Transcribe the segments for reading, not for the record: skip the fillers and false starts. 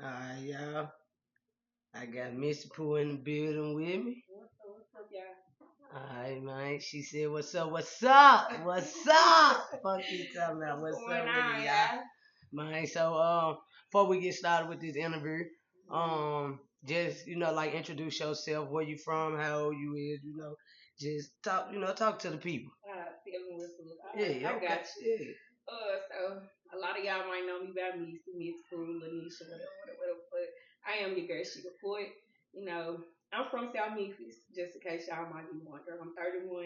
Alright, y'all. I got Mr. Pooh in the building with me. What's up, y'all? Alright, man. She said, "What's up? What's up? What's up?" Fuck you talking about. What's What's going up with on, it, y'all? y'all? Man, so before we get started with this interview, just like introduce yourself, where you from, how old you is, just talk, talk to the people. Feeling whistle. Yeah, I okay, got you. yeah. So a lot of y'all might know me by me, Miss Cool, Lanisha, whatever. But I am your girl, SheDaPoet. You know, I'm from South Memphis, just in case y'all might be wondering. I'm 31,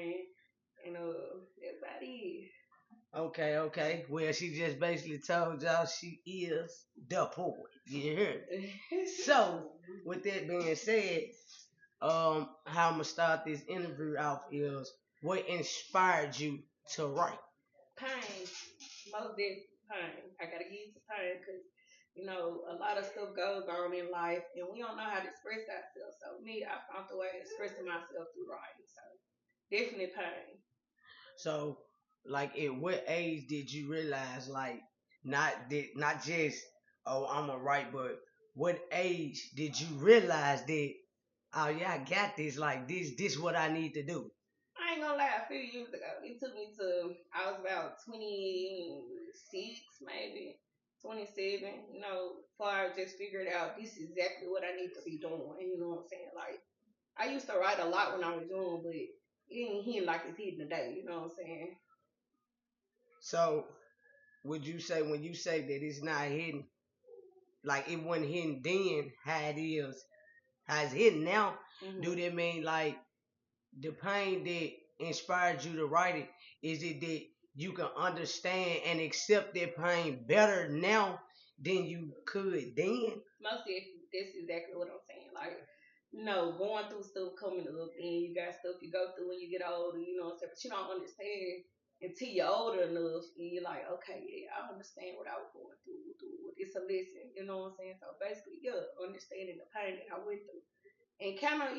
and that's about it. Okay, okay. Well, she just basically told y'all she is the poet. You heard me? So, with that being said, how I'm gonna start this interview off is what inspired you to write. Pain, most definitely pain. I gotta give you some pain because a lot of stuff goes on in life, and we don't know how to express ourselves. So me, I found the way of expressing myself through writing. So definitely pain. So, like, at what age did you realize, like, not just oh I'm gonna write, but what age did you realize that oh yeah I got this, like this what I need to do. I ain't gonna lie, a few years ago, it took me to, I was about 26, maybe 27, before I just figured out this is exactly what I need to be doing. You know what I'm saying? Like, I used to write a lot when I was young, but it ain't hitting like it's hitting today. You know what I'm saying? So, would you say when you say that it's not hidden, like it wasn't hidden then, how it's hidden now? Do Hmm. that mean like the pain that inspired you to write it? Is it that you can understand and accept that pain better now than you could then? Most definitely, that's exactly what I'm saying. Like, going through stuff coming up, and you got stuff you go through when you get older, you know what I'm saying? But you don't understand until you're older enough, and you're like, okay, yeah, I understand what I was going through. It's a lesson, you know what I'm saying? So basically, yeah, understanding the pain that I went through. And kind of,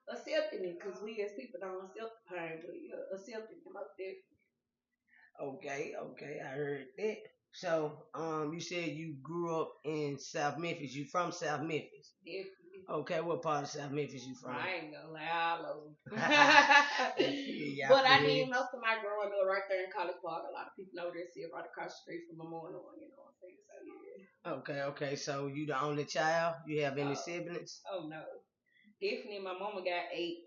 accepting it, because we as people don't accept the pain, but yeah, accepting it most definitely. Okay, okay, I heard that. So, you said you grew up in South Memphis. You from South Memphis? Definitely. Okay, what part of South Memphis you from? I ain't gonna lie, all over. I feel you. I But I feel you. did most of my growing up right there in College Park. A lot of people know this here right across the street from Memorial One, you know what I'm saying? So yeah. Okay, okay. So you the only child? You have any Oh, siblings? oh no. Definitely my mama got 8.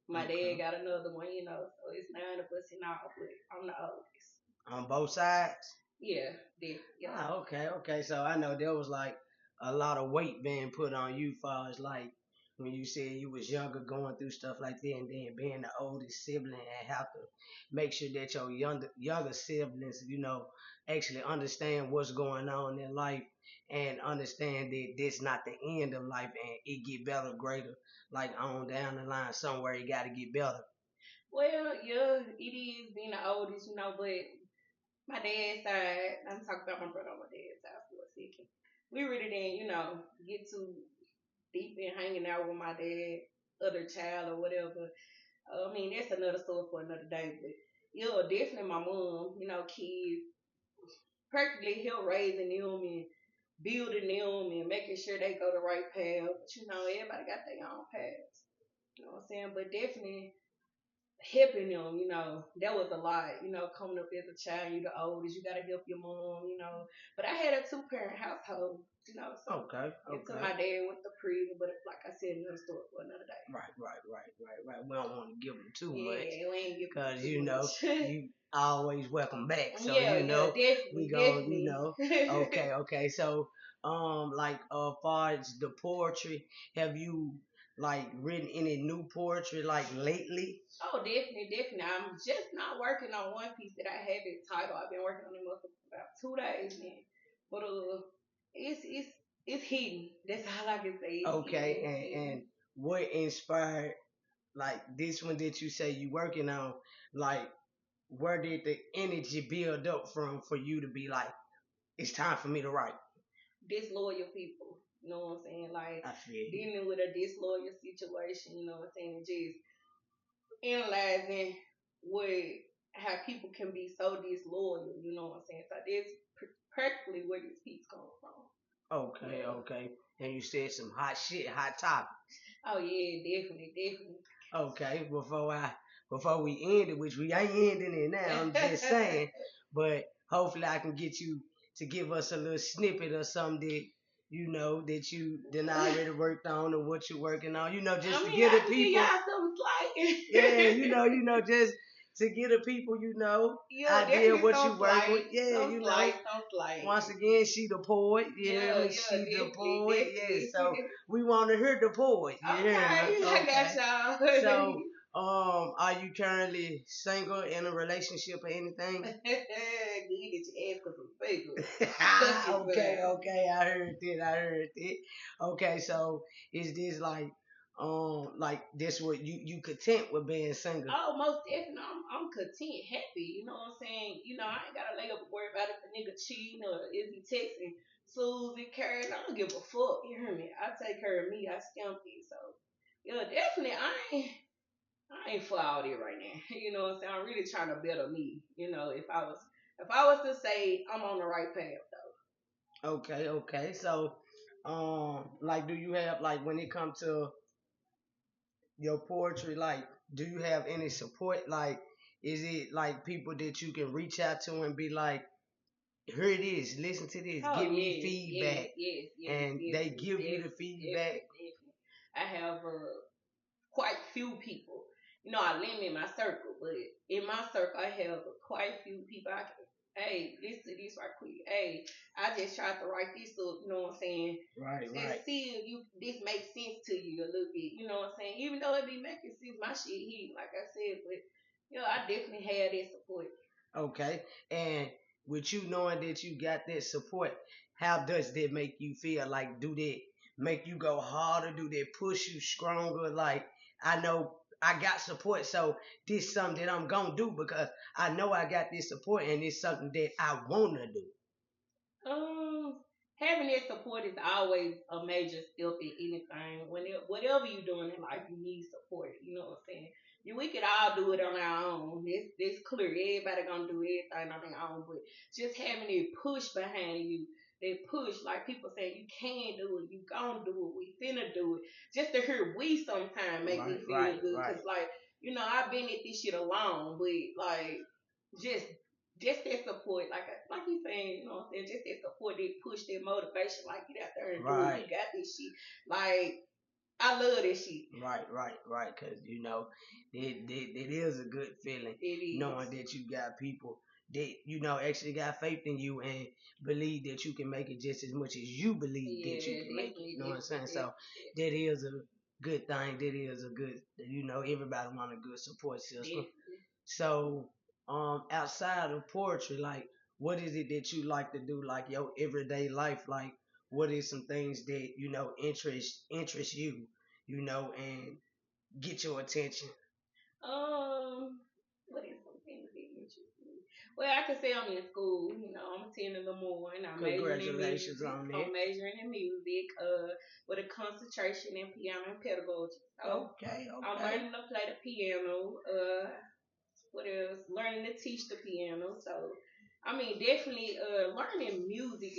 My dad Okay. got another one, so it's 9 of us in all, but I'm the oldest. On both sides? Yeah, definitely. Yeah. Ah, okay, okay. So I know there was like a lot of weight being put on you, far as like when you said you was younger, going through stuff like that, and then being the oldest sibling and have to make sure that your younger siblings, actually understand what's going on in life and understand that this not the end of life and it get better, greater, like on down the line somewhere it got to get better. Well, yeah, it is being the oldest, but my dad's side, I'm talking about my brother on my dad's side for a second. We really didn't, get too deep in hanging out with my dad, other child or whatever. I mean, that's another story for another day. But yeah, definitely my mom, kids, practically help raising them and building them and making sure they go the right path. But everybody got their own paths. You know what I'm saying? But definitely helping them, that was a lot, coming up as a child, you the oldest, you gotta help your mom. But I had a 2-parent household, so Okay, until okay. my dad went to prison, but like I said, another story for another day. Right. We don't want to give them too much, Yeah, we ain't giving them cause too much. you always welcome back. So Yeah, we definitely, gon' okay, okay. So like far as the poetry, have you like written any new poetry like lately? Oh, definitely. I'm just not working on one piece that I have it titled. I've been working on it for about 2 days now. But it's hidden. That's all I can say. It's Okay, hidden. It's hidden. and what inspired like this one that you say you working on? Like where did the energy build up from for you to be like, it's time for me to write? Disloyal people. You know what I'm saying? Like I feel you. dealing with a disloyal situation. You know what I'm saying? And just analyzing what how people can be so disloyal. You know what I'm saying? So that's practically where this piece comes from. Okay, Yeah. okay. And you said some hot shit, hot topics. Oh yeah, definitely, Okay, before we end it, which we ain't ending it now, I'm just definitely. saying, but hopefully I can get you to give us a little snippet or something that you know that you then already worked on or what you're working on, just I to mean, give the I can give people, y'all some yeah, slight. just to give the people, Yeah, idea of definitely what some you working with. slight, Yeah, some slight, some slight. once again, she the poet. You hear Yeah, me? yeah, She the definitely, poet. Yeah, so definitely. we want to hear the poet. You hear me? Okay, I got Okay. y'all. So, are you currently single in a relationship or anything? Need it to ask for some favor. Fuck it, Okay, man. okay, I heard it. I heard it. Okay, so is this like this what you content with being single? Oh, most definitely. I'm content, happy. You know what I'm saying? I ain't gotta lay up and worry about if a nigga cheating or is he texting Susie, Karen. I don't give a fuck. You hear me? I take care of me. I stamp it. So, yeah, definitely. I ain't for all that right now. You know what I'm saying? I'm really trying to better me. If I was to say I'm on the right path though. Okay, okay. So, like, do you have like when it comes to your poetry, like, do you have any support? Like, is it like people that you can reach out to and be like, here it is, listen to this, Oh give me yes, yes, feedback, yes, yes, and they definitely, give you the definitely, feedback? definitely, definitely. I have quite few people. I limit my circle, but in my circle, I have quite few people. I can, hey, listen to this right quick. Hey, I just tried to write this up. You know what I'm saying? Right, right. Just see if this makes sense to you a little bit. You know what I'm saying? Even though it be making sense, my shit hit, like I said, but I definitely had that support. Okay. And with you knowing that you got that support, how does that make you feel? Like, do that make you go harder? Do that push you stronger? Like, I know I got support, so this is something that I'm gonna do because I know I got this support and it's something that I wanna do. Um, Having that support is always a major step in anything. Whatever you're doing in life, you need support. You know what I'm saying? We could all do it on our own. This clear. Everybody gonna do everything on their own, but just having that push behind you, that push, like people say, you can do it. You gonna do it. We finna do it. Just to hear we sometimes make me Right, feel right, good, right, cause like I've been at this shit alone, but like just just that support, like you saying, what I'm saying, just that support, that push, that motivation, like get out there and do it. right. You got this shit. Like I love this shit. Right, right, right. Because it is a good feeling It is. knowing that you got people that actually got faith in you and believe that you can make it just as much as you believe that you Yeah, can make it. definitely, You know what I'm definitely, saying? So definitely, that is a good thing. That is a good. Everybody want a good support system. definitely. So outside of poetry, like what is it that you like to do, like your everyday life, like what is some things that interest you, and get your attention. What is something that interests me? Well, I can say I'm in school. I'm attending the morning. I'm majoring in Congratulations music. on that. I'm majoring in music. With a concentration in piano and pedagogy. So Okay, I'm okay. learning to play the piano. What else? Learning to teach the piano. So, I mean, definitely, learning music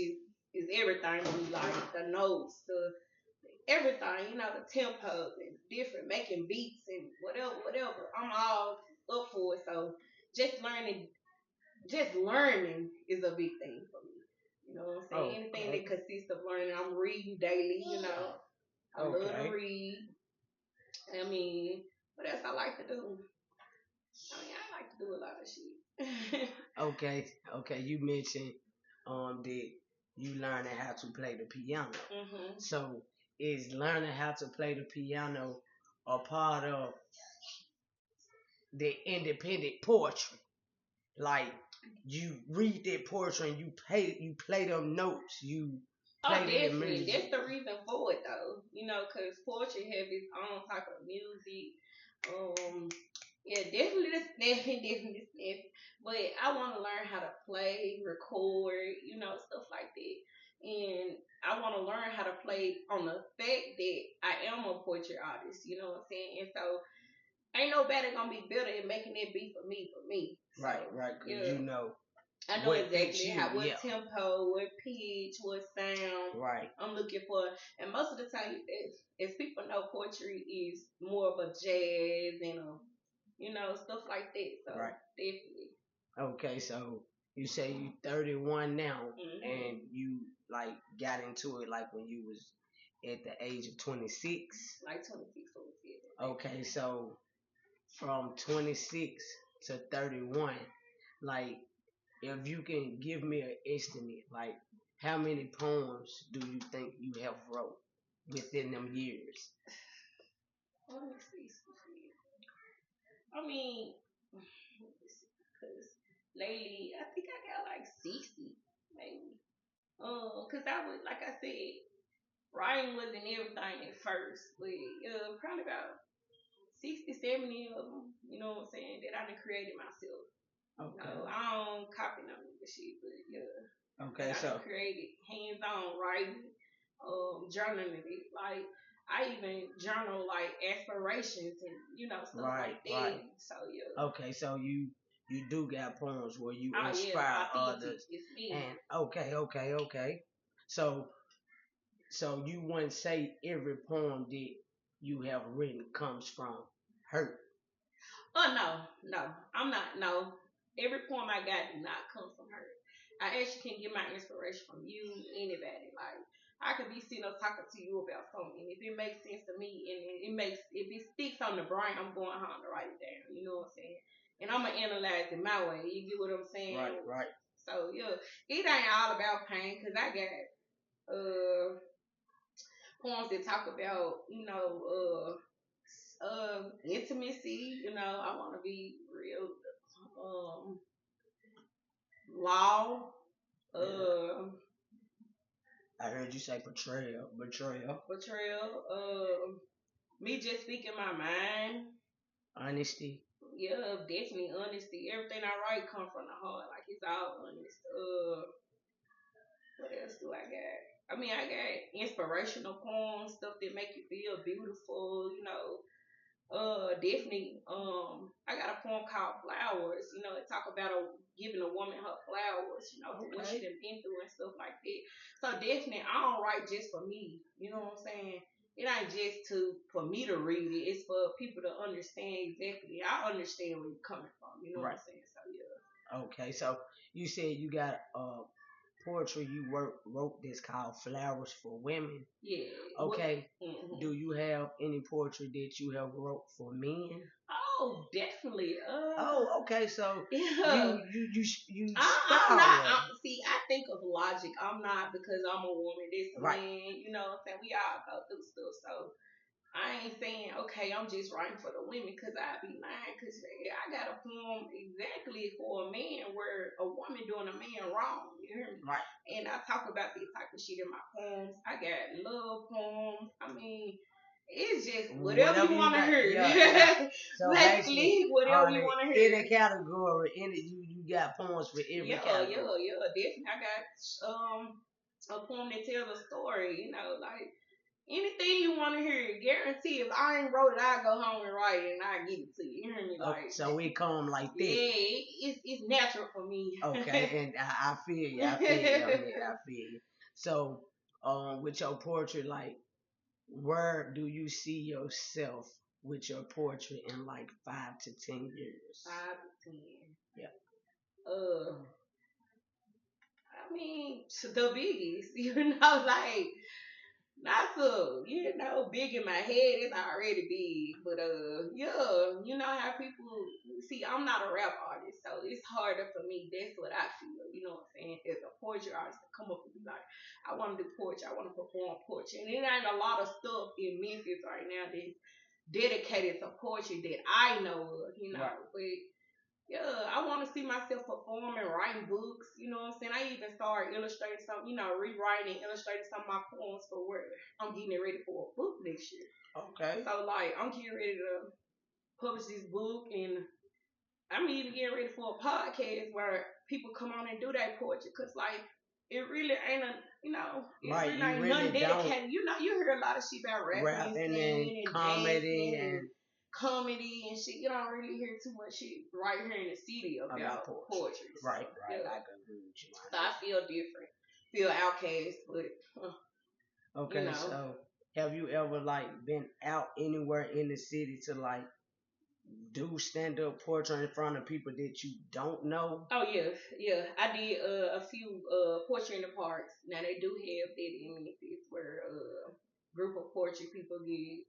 is everything to me. Like the notes, the everything, the tempos and different, making beats and whatever, whatever. I'm all up for it. So, just learning, just learning is a big thing for me. You know what I'm saying? Anything that Okay, consists of learning, I'm reading daily. I love to okay, read. I mean, what else I like to do? I like to do a lot of shit. okay, okay. You mentioned that you learning how to play the piano. Mhm. So is learning how to play the piano a part of the independent poetry? Like you read that poetry and you play them notes, you Oh, play that definitely. music. That's the reason for it, though. Because poetry have its own type of music. Um, yeah, definitely, definitely, definitely. But I want to learn how to play, record, stuff like that. And I want to learn how to play on the fact that I am a poetry artist. You know what I'm saying? And so ain't nobody gonna be better at making that beat for me. Right, So right, because yeah, I know what fits exactly you. how, Yeah, what tempo, what pitch, what sound right, I'm looking for. And most of the time, as people know, poetry is more of a jazz and stuff like that. So right. definitely. Okay, so you say you 31 now, and Hmm. you like got into it like when you was at the age of 26. Like 26, 27. Okay, so from 26 to 31, like if you can give me an estimate, like how many poems do you think you have wrote within them years? Let me see. I mean, because lately I think I got like 60, maybe. Cause I was like I said, writing wasn't everything at first, but probably about 60, 70 of them. You know what I'm saying? That I done created myself. You Okay. know, I don't copy no nigga shit, but yeah, that Okay, I so done created hands on writing, journaling it. Like I even journal like aspirations and stuff right, like that. right. So yeah. Okay, so you do got poems where you Oh yeah, inspire authentic. others, It's me. and okay. So you wouldn't say every poem that you have written comes from hurt. Oh no, no, I'm not. No, every poem I got do not come from her. I actually can get my inspiration from you, anybody. Like I could be sitting up talking to you about something, and if it makes sense to me, and if it sticks on the brain, I'm going home to write it down. You know what I'm saying? And I'm gonna analyze it my way. You get what I'm saying? Right, right, So yeah, it ain't all about pain, cause I got poems that talk about intimacy. I want to be real. Law. yeah. Uh, I heard you say betrayal, betrayal. Me just speaking my mind. honesty. Yeah, definitely honesty. Everything I write come from the heart. Like it's all honest. What else do I got? I mean, I got inspirational poems, stuff that make you feel beautiful. Definitely. I got a poem called Flowers. It talk about giving a woman her flowers. For what she Okay, done been through and stuff like that. So definitely, I don't write just for me. You know what I'm saying? It ain't just for me to read it. It's for people to understand exactly. I understand where you're coming from. You know right. what I'm saying? So yeah. Okay, so you said you got poetry you wrote this called Flowers for Women. Yeah. What? Okay, Hmm. do you have any poetry that you have wrote for men? Oh, definitely. Oh, okay, so Yeah. you I'm start not. one. See, I think of logic. I'm not because I'm a woman. This a Right, man. You know what I'm saying? We all go through stuff. So I ain't saying, okay, I'm just writing for the women because I be lying. Because I got a poem exactly for a man where a woman doing a man wrong. You hear me? right. And I talk about this type of shit in my poems. I got love poems. I mean, it's just whatever you Whatever you want to got, hear. yeah, yeah. So basically, Basically, whatever you want to hear. any category, any you got poems for every category. Definitely. I got a poem that tells a story. Like anything you want to hear. Guarantee if I ain't wrote it, I go home and write it and I give it to you. You hear me? Oh, Like so we come like that. yeah, it's natural for me. Okay, and I feel you. I feel you on that. I feel you. So, with your poetry, like, where do you see yourself with your poetry in like 5 to 10 years? 5 to 10. Yeah. Uh, I mean, the biggest. Like not so, big in my head. It's already big, but yeah, you know how people see. I'm not a rap artist, so it's harder for me. That's what I feel. You know what I'm saying? As a poetry artist, to come up and be like, I want to do poetry. I want to perform poetry, and it ain't a lot of stuff in Memphis right now that's dedicated to poetry that I know of. Right. But yeah, I want to see myself performing, writing books. You know what I'm saying? I even started illustrating some, rewriting and illustrating some of my poems for where I'm getting ready for a book next year. Okay. So like, I'm getting ready to publish this book, and I'm even getting ready for a podcast where people come on and do that poetry. Cause like, it really ain't it Right. really You ain't nothing really don't dedicated. You hear a lot of shit about rapping and rapping and singing and comedy dancing and and comedy and shit. You don't really hear too much shit right here in the city about poetry. So, right. Yeah. I agree with you. So I feel different, feel outcast, but okay, you know. So have you ever like been out anywhere in the city to like do stand up poetry in front of people that you don't know? Oh yeah, yeah. I did a few poetry in the parks. Now they do have that in Memphis where group of poetry people get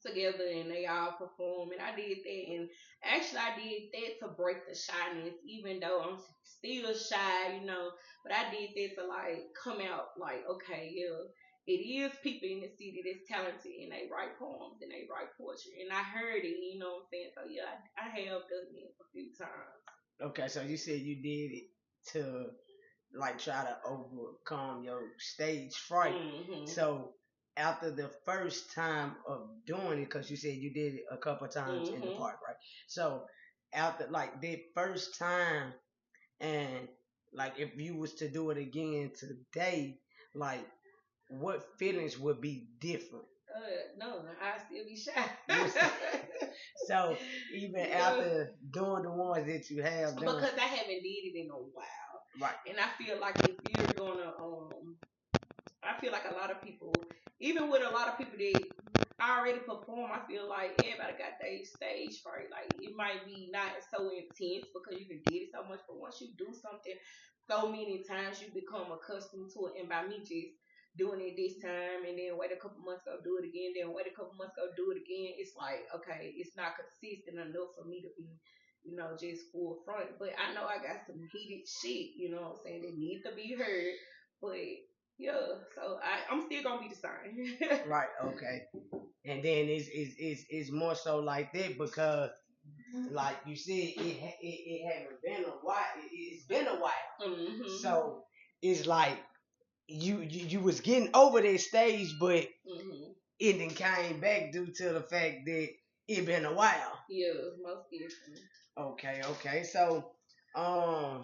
together and they all perform, and I did that. And actually I did that to break the shyness, even though I'm still shy, you know. But I did that to like come out like, okay, yeah, it is people in the city that's talented and they write poems and they write poetry, and I heard it, you know what I'm saying. So yeah, I have done it a few times. Okay, so you said you did it to like try to overcome your stage fright. So after the first time of doing it, because you said you did it a couple times in the park, right? So after like the first time, and like if you was to do it again today, like what feelings would be different? No, I still be shy. So even after doing the ones that you have done, because I haven't did it in a while, right? And I feel like if you're gonna I feel like a lot of people, even with a lot of people that already perform, I feel like everybody got their stage fright. Like it might be not so intense because you can did it so much, but once you do something so many times, you become accustomed to it. And by me just doing it this time and then wait a couple months go do it again, then wait a couple months go do it again, it's like okay, it's not consistent enough for me to be, you know, just full front. But I know I got some heated shit, you know what I'm saying, that needs to be heard. But yeah, so I'm still gonna be the same. Right. Okay. And then it's more so like that because, like you said, it haven't been a while. It's been a while. So it's like you was getting over that stage, but it then came back due to the fact that it been a while. Yeah, most definitely. Okay. Okay. So um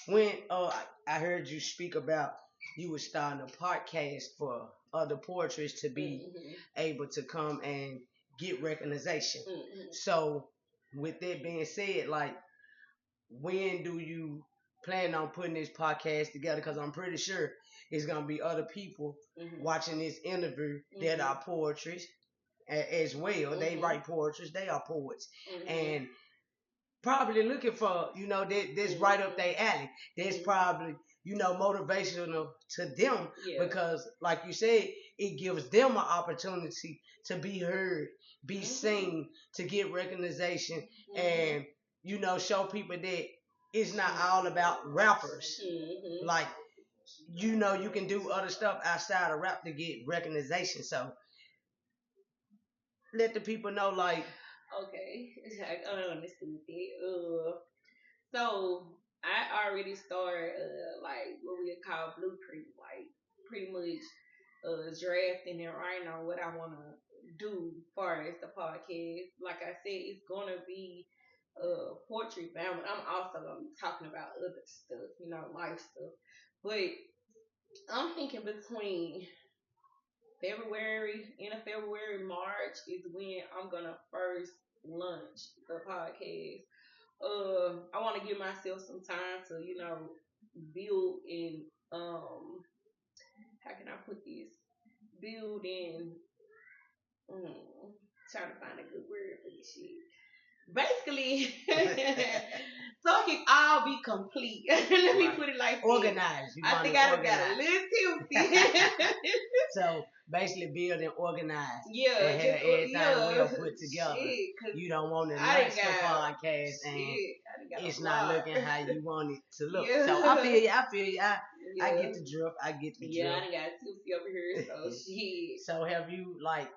when I heard you speak about you was starting a podcast for other poetries to be able to come and get recognition. So with that being said, like when do you plan on putting this podcast together? Because I'm pretty sure it's gonna be other people watching this interview that are poetry as well. They write poetry, they are poets, and probably looking for, you know, that's right up their alley. That's probably, you know, motivational to them because, like you said, it gives them an opportunity to be heard, be seen, to get recognition, and, you know, show people that it's not all about rappers. Like, you know, you can do other stuff outside of rap to get recognition. So let the people know, like, okay, I understand that. So I already started like what we call blueprint, like pretty much drafting and writing on what I wanna do far as the podcast. Like I said, it's gonna be poetry bound, but I'm also gonna be talking about other stuff, you know, life stuff. But I'm thinking between February, end of February, March is when I'm gonna first launch the podcast. I want to give myself some time to, you know, build and how can I put this? Build and trying to find a good word for this shit. Basically, so it can all be complete. Let me put it like organized. I think I got a little tipsy. So basically, build and organize. Yeah, and have everything well put together. Shit, you don't want to launch the podcast and it's not looking how you want it to look. Yeah. So I feel you. I feel you. I get the drift. I get the drift. Yeah, I got tipsy over here. So shit. So have you like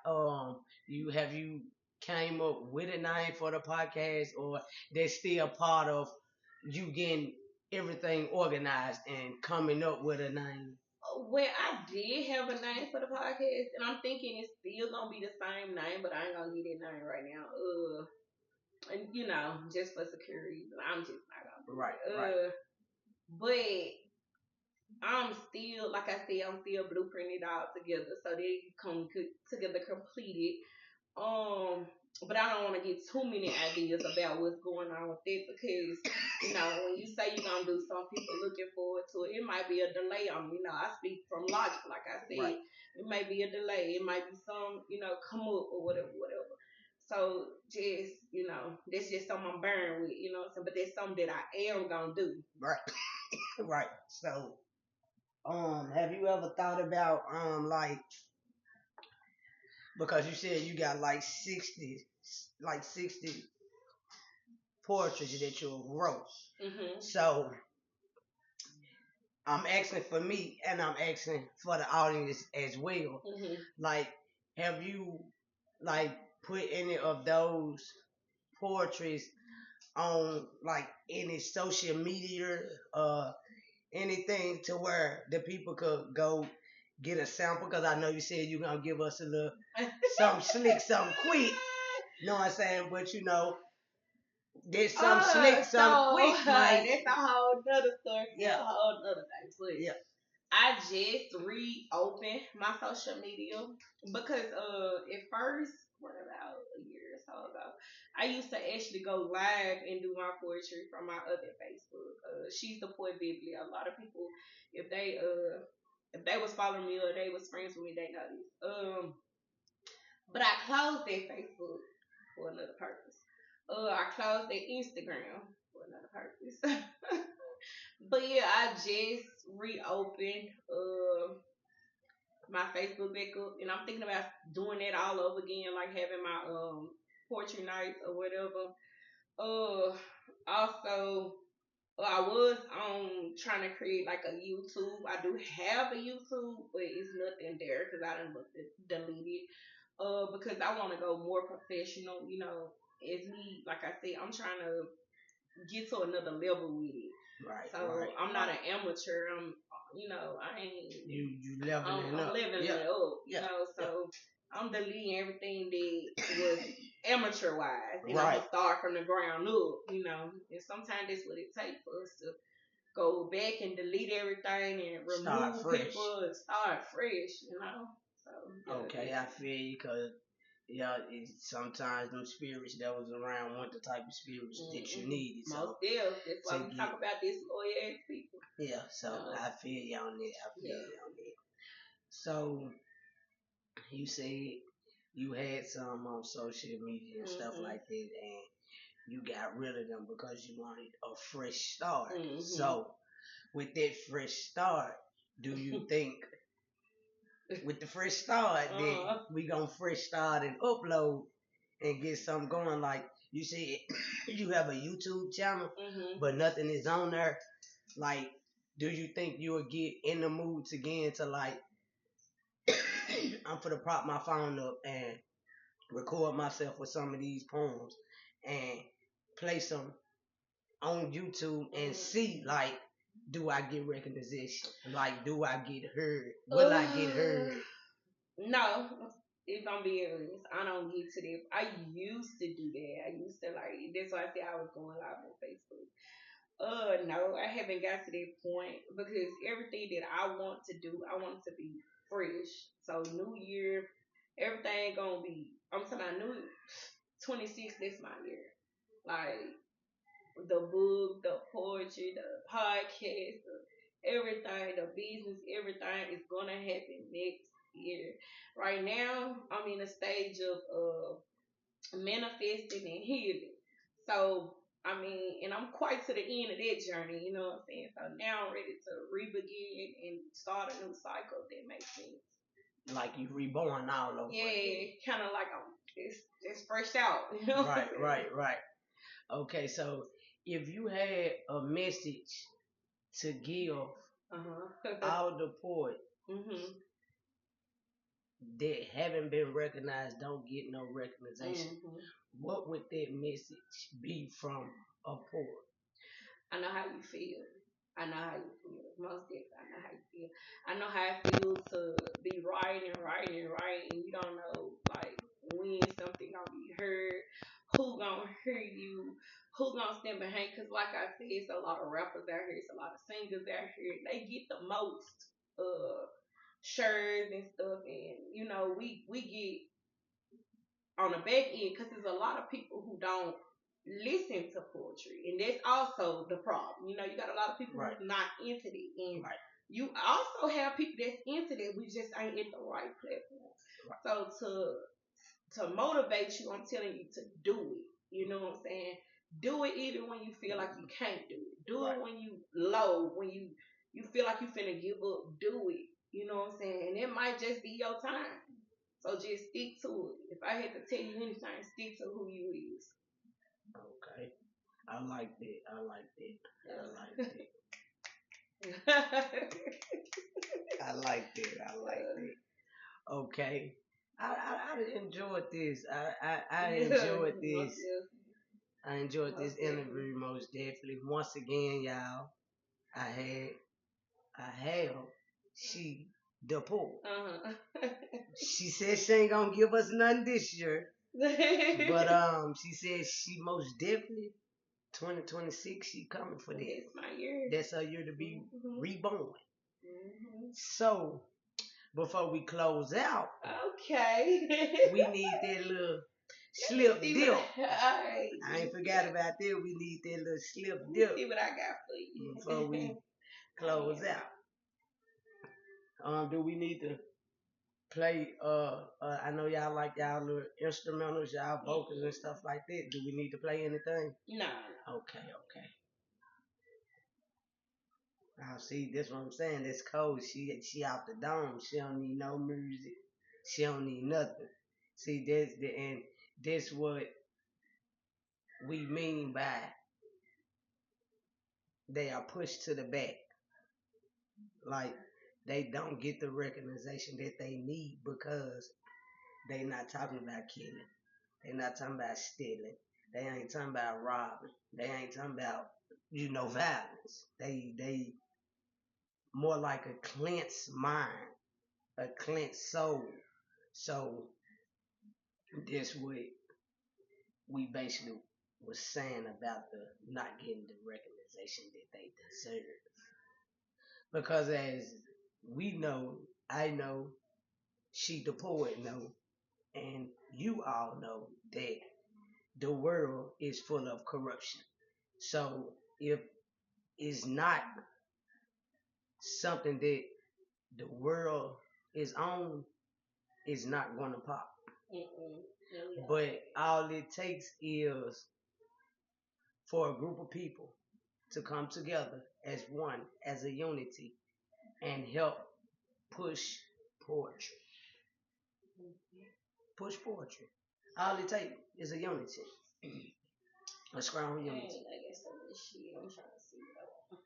you came up with a name for the podcast, or that's still part of you getting everything organized and coming up with a name? Well, I did have a name for the podcast, and I'm thinking it's still gonna be the same name, but I ain't gonna get that name right now. And you know, just for security, I'm just not gonna. Right. Right. But I'm still, like I said, I'm still blueprinting it all together so they come together completed. Um, but I don't want to get too many ideas about what's going on with it because, when you say you're gonna do some people looking forward to it, it might be a delay on me. I speak from logic, like I Right. said. It might be a delay. It might be some, come up or whatever, whatever. So just, that's just something I'm bearing with, what I'm saying? But that's something that I am gonna do. Right. Right. So, have you ever thought about like because you said you got like 60 portraits that you wrote. So I'm asking for me and I'm asking for the audience as well. Like, have you like put any of those poetries on like any social media, anything to where the people could go get a sample? Because I know you said you're gonna give us a little something slick, something quick. You know what I'm saying? But there's some slick, some quick, Mike. That's a whole nother story for Yeah, a whole nother day. But yeah. I just reopened my social media because at first, what about a year or so ago, I used to actually go live and do my poetry from my other Facebook. She's the poet Biblia. A lot of people, if they was following me or they was friends with me, they know this. But I closed that Facebook for another purpose. I closed that Instagram for another purpose. But yeah, I just reopened my Facebook back up, and I'm thinking about doing that all over again, like having my poetry nights or whatever. Also, I was trying to create like a YouTube. I do have a YouTube, but it's nothing there because I didn't delete it. Because I want to go more professional. As me, like I said, I'm trying to get to another level with it. Right, So right, I'm not right. an amateur. I ain't. You leveling I'm up. leveling Yeah, it up. yeah, yeah. So I'm deleting everything that was amateur wise, and I'm Right. gonna start from the ground up. And sometimes that's what it takes for us to go back and delete everything and Start remove fresh. people and start fresh. So Okay, I feel you because yeah, sometimes them spirits that was around weren't the type of spirits that you needed. So most deals. That's why to we get talk about this loyal ass people. yeah, so Uh, I feel you on that. I feel yeah. you on that. So you said you had some on social media and stuff Mhm. like that, and you got rid of them because you wanted a fresh start. Mhm. So with that fresh start, do you think with the fresh start that we gonna fresh start and upload and get something going? Like you said, you have a YouTube channel, but nothing is on there. Like, do you think you will get in the mood again to like I'm gonna prop my phone up and record myself with some of these poems and play some on YouTube and see like do I get recognition? Like do I get heard? Will I get heard? No, if I'm being honest, I don't get to that. I used to do that. I used to like. That's why I said I was going live on Facebook. No, I haven't got to that point because everything that I want to do, I want it to be fresh. So New Year, everything gonna be. I'm talking about New 26. That's my year. Like the book, the poetry, the podcast, everything, the business, everything is gonna happen next year. Right now, I'm in a stage of manifesting and healing. So and I'm quite to the end of that journey, you know what I'm saying? So now I'm ready to re-begin and start a new cycle, if that makes sense. Like you reborn all over Yeah, again. kind of like it's fresh out, you know? Right, right, right. Okay, so if you had a message to give all the poets Mhm. that haven't been recognized, don't get no recognition, what would that message be from a poet? I know how you feel. I know how you feel. Most definitely, I know how you feel. I know how it feels to be writing, and you don't know like when something gonna be heard, who gonna hear you, who's gonna stand behind? Because like I said, it's a lot of rappers out here, it's a lot of singers out here. They get the most shares and stuff, and we get on the back end because there's a lot of people who don't listen to poetry, and that's also the problem. You got a lot of people Right. who's not into it, and Right. you also have people that's into it. We just ain't at the right platform. Right. So to motivate you, I'm telling you to do it. You know what I'm saying? Do it even when you feel like you can't do it. Do Right. it when you low, when you feel like you finna give up. Do it. You know what I'm saying? And it might just be your time. So just stick to it. If I had to tell you anything, stick to who you is. Okay. I like that. I like that. I like that. I like that. I like that. Okay. I enjoyed this. I enjoyed this. I enjoyed this interview most definitely. Once again, y'all, I had I have she the poet. She said she ain't gonna give us none this year, but she said she most definitely 2026 she coming for that. It's my year. That's her year to be reborn. So before we close out, okay, we need that little slip dip. Right. I ain't forgot about that. We need that little slip dip. See what I got for you before we close out. Do we need to play? I know y'all like y'all little instrumentals, y'all vocals and stuff like that. Do we need to play anything? No. Okay, okay. Now see, this what I'm saying. That's cold. She out the dome. She don't need no music. She don't need nothing. See, this what we mean by they are pushed to the back. Like they don't get the recognition that they need because they not talking about killing. They not talking about stealing. They ain't talking about robbing. They ain't talking about violence. They more like a cleansed mind, a cleansed soul. So this what we basically was saying about the not getting the recognition that they deserve. Because as we know, I know, SheDaPoet know, and you all know that the world is full of corruption. So if it's not something that the world is on, it's not going to pop. But all it takes is for a group of people to come together as one, as a unity, and help push poetry. Push poetry. All it takes is a unity. A strong unity.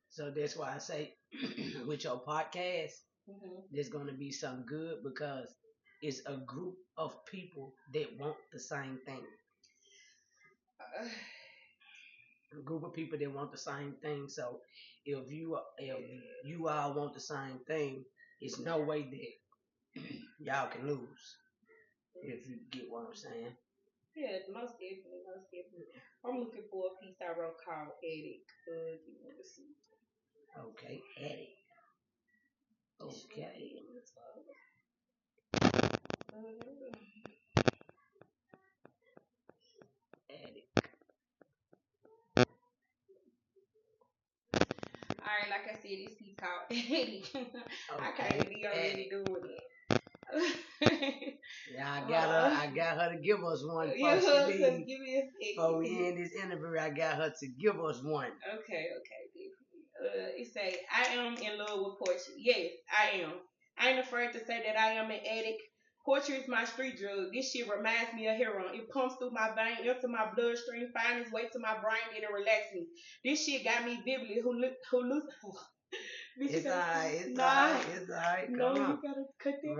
So that's why I say with your podcast, there's gonna be something good because it's a group of people that want the same thing. A group of people that want the same thing. So if you all want the same thing, it's no way that y'all can lose. If you get what I'm saying. Yeah, most definitely, most definitely. I'm looking for a piece I wrote called Attic. If you want to see. Okay, Attic. Okay. Attic. Alright, like I said, this piece called Attic. I can't believe I'm really doing it. Yeah, I got her to give us one before she leave. Give me a second. Before we end this interview, I got her to give us one. Okay, it say, I am in love with poetry. Yes, I am. I ain't afraid to say that I am an addict. Poetry is my street drug. This shit reminds me of heroin. It pumps through my vein, into my bloodstream, finds its way to my brain, and it relaxes me. This shit got me vividly. It's alright, it's alright, it's alright. No, you gotta cut that.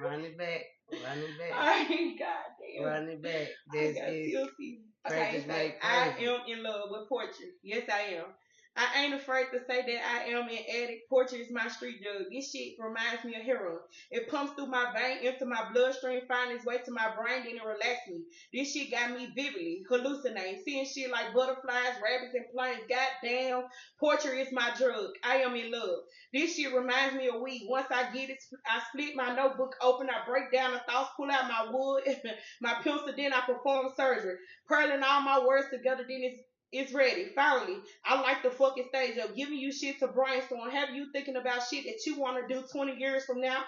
Run it back. Run it back. Alright, goddamn. Run it back. I got TLC. Okay, I am in love with poetry. Yes, I am. I ain't afraid to say that I am an addict. Portrait is my street drug. This shit reminds me of heroin. It pumps through my vein into my bloodstream, finds its way to my brain, then it relaxes me. This shit got me vividly hallucinating, seeing shit like butterflies, rabbits, and planes. Goddamn, portrait is my drug. I am in love. This shit reminds me of weed. Once I get it, I split my notebook open, I break down the thoughts, pull out my wood, my pencil, then I perform surgery. Purling all my words together, then it's ready. Finally, I like the fucking stage of giving you shit to brainstorm, having you thinking about shit that you want to do 20 years from now.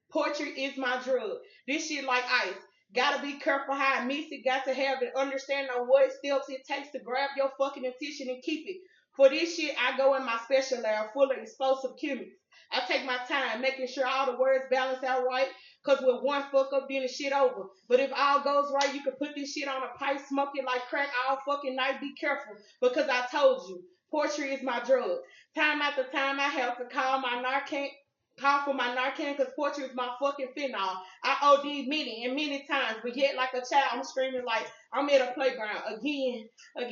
Poetry is my drug. This shit like ice. Gotta be careful how I mix it. Got to have the understanding of what steps it takes to grab your fucking attention and keep it. For this shit, I go in my special lab full of explosive chemicals. I take my time making sure all the words balance out right. Cause with one fuck up, then the shit over. But if all goes right, you can put this shit on a pipe, smoke it like crack all fucking night. Be careful, because I told you, poetry is my drug. Time after time, I have to call for my Narcan, because poetry is my fucking fentanyl. I OD many and many times, but yet like a child, I'm screaming like I'm at a playground again, and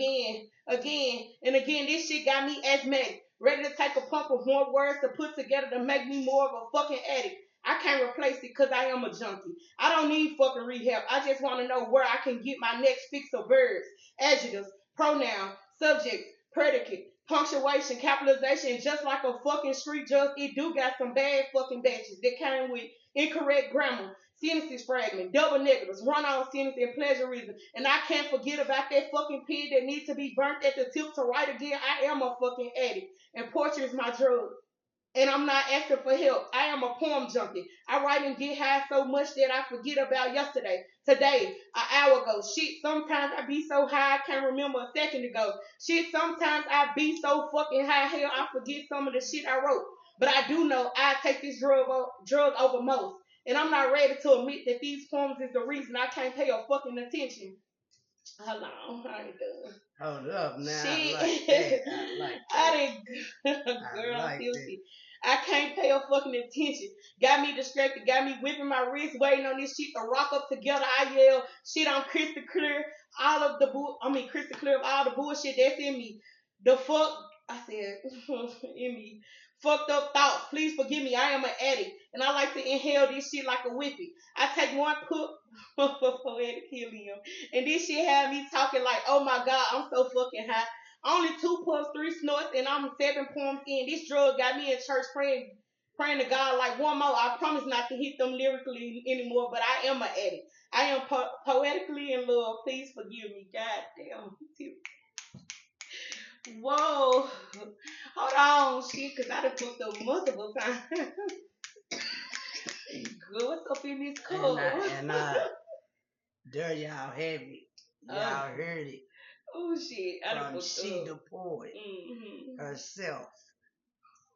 again. This shit got me asthmatic, ready to take a pump of more words to put together to make me more of a fucking addict. I can't replace it because I am a junkie. I don't need fucking rehab. I just want to know where I can get my next fix of verbs, adjectives, pronoun, subject, predicate, punctuation, capitalization, and just like a fucking street judge, it do got some bad fucking batches that came with incorrect grammar, sentences fragment, double negatives, run-on sentence, and plagiarism. And I can't forget about that fucking pig that needs to be burnt at the tip to write again. I am a fucking addict, and poetry is my drug, and I'm not asking for help. I am a poem junkie. I write and get high so much that I forget about yesterday, today, an hour ago. Shit, sometimes I be so high I can't remember a second ago. Shit, sometimes I be so fucking high, hell, I forget some of the shit I wrote. But I do know I take this drug over most. And I'm not ready to admit that these poems is the reason I can't pay a fucking attention. Hold on, I ain't done. Hold up now. Shit. I like that. I like I that. didn't. I Girl, I'm like that. filthy. I can't pay her fucking attention. Got me distracted. Got me whipping my wrist, waiting on this shit to rock up together. I yell shit on crystal clear. All of the crystal clear of all the bullshit that's in me. The fuck, I said, in me. Fucked up thoughts. Please forgive me. I am an addict, and I like to inhale this shit like a whippy. I take one puff for poetic helium, and this shit had me talking like, oh my god, I'm so fucking high. Only two puffs, three snorts, and I'm 7 poems in. This drug got me in church praying to God like one more. I promise not to hit them lyrically anymore, but I am an addict. I am poetically in love. Please forgive me. God damn. Whoa. Hold on, shit, because I done fucked up multiple times. Good, what's up in this cup? There y'all have it. Y'all heard it Oh shit, I done from fucked She up. the Poet Mm-hmm. herself.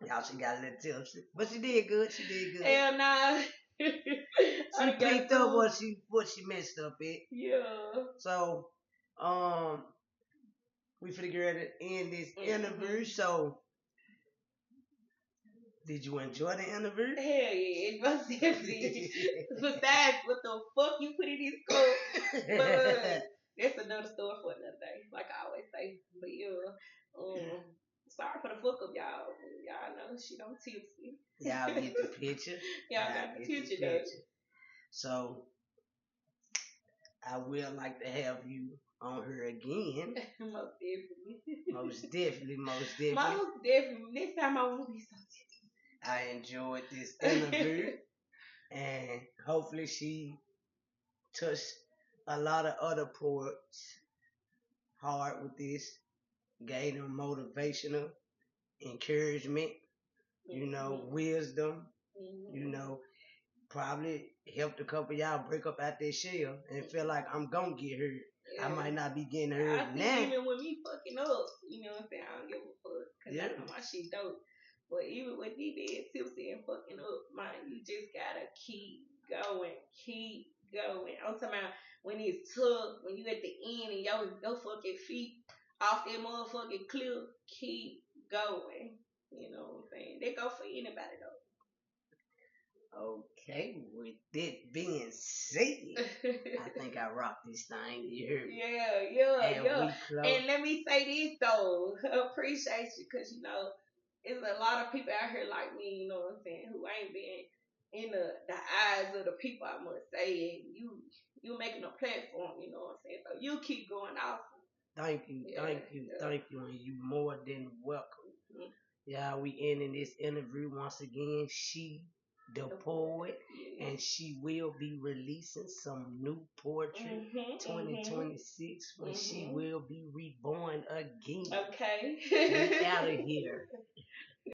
Y'all, she got a little tipsy, but she did good. She did good. Hell nah. She picked up what she messed up at. Yeah. So, we finna get ready to end this interview. So, did you enjoy the interview? Hell yeah, it was definitely. Besides what the fuck you put in this cup, but that's another story for another day. Like I always say, but yeah, sorry for the fuck up, y'all. Y'all know she don't tipsy. Y'all get the picture. Y'all got the picture though. So I will like to have you on her again. Most definitely. Most definitely. Most definitely. Next time I won't be so tipsy. I enjoyed this interview, and hopefully she touched a lot of other poets hard with this, gave them motivational encouragement, wisdom, probably helped a couple of y'all break up out their shell and feel like I'm gonna get hurt. Yeah. I might not be getting hurt now. Even with me fucking up, you know what I'm saying? I don't give a fuck because I know my shit dope. But even with me being tipsy and fucking up, man, you just gotta keep going, keep going. I'm talking about when it's tough, when you at the end and your fucking feet off that motherfucking cliff, keep going. You know what I'm saying? They go for anybody though. Okay, with that being said, I think I rocked this thing. You heard me? Yeah, yeah, And yeah. we close. And let me say this though, appreciate you because you know it's a lot of people out here like me, you know what I'm saying, who ain't been in the eyes of the people. I must say, and you making a platform, you know what I'm saying. So you keep going off. Thank you, Yeah, thank you, yeah. thank you, and you more than welcome. Mhm. Yeah, we ending this interview once again. She, the The poet, yes. and she will be releasing some new poetry Mhm, mhm, 2026 when she mhm. will be reborn again. We out of Okay. here.